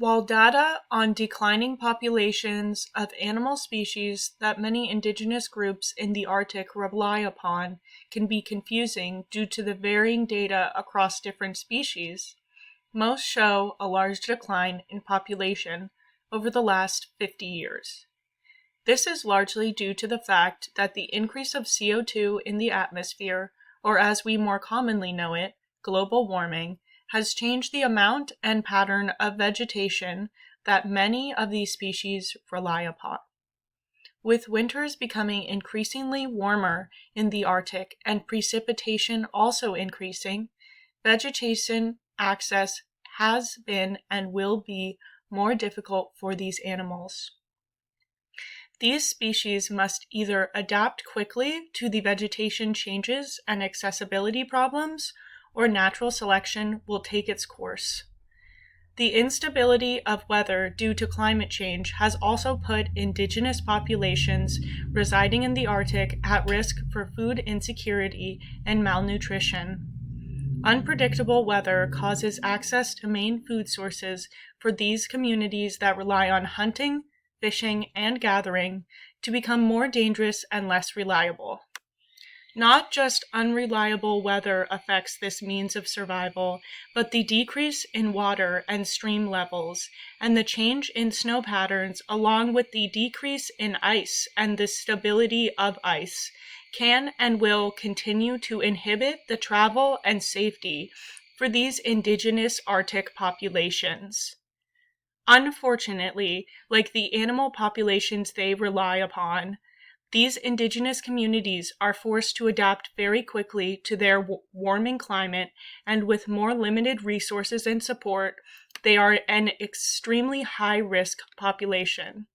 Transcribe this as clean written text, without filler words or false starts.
While data on declining populations of animal species that many indigenous groups in the Arctic rely upon can be confusing due to the varying data across different species, most show a large decline in population over the last 50 years. This is largely due to the fact that the increase of CO2 in the atmosphere, or as we more commonly know it, global warming, has changed the amount and pattern of vegetation that many of these species rely upon. With winters becoming increasingly warmer in the Arctic and precipitation also increasing, vegetation access has been and will be more difficult for these animals. These species must either adapt quickly to the vegetation changes and accessibility problems, or natural selection will take its course. The instability of weather due to climate change has also put indigenous populations residing in the Arctic at risk for food insecurity and malnutrition. Unpredictable weather causes access to main food sources for these communities that rely on hunting, fishing, and gathering to become more dangerous and less reliable. Not just unreliable weather affects this means of survival, but the decrease in water and stream levels and the change in snow patterns, along with the decrease in ice and the stability of ice, can and will continue to inhibit the travel and safety for these indigenous Arctic populations. Unfortunately, like the animal populations they rely upon, these indigenous communities are forced to adapt very quickly to their warming climate, and with more limited resources and support, they are an extremely high-risk population.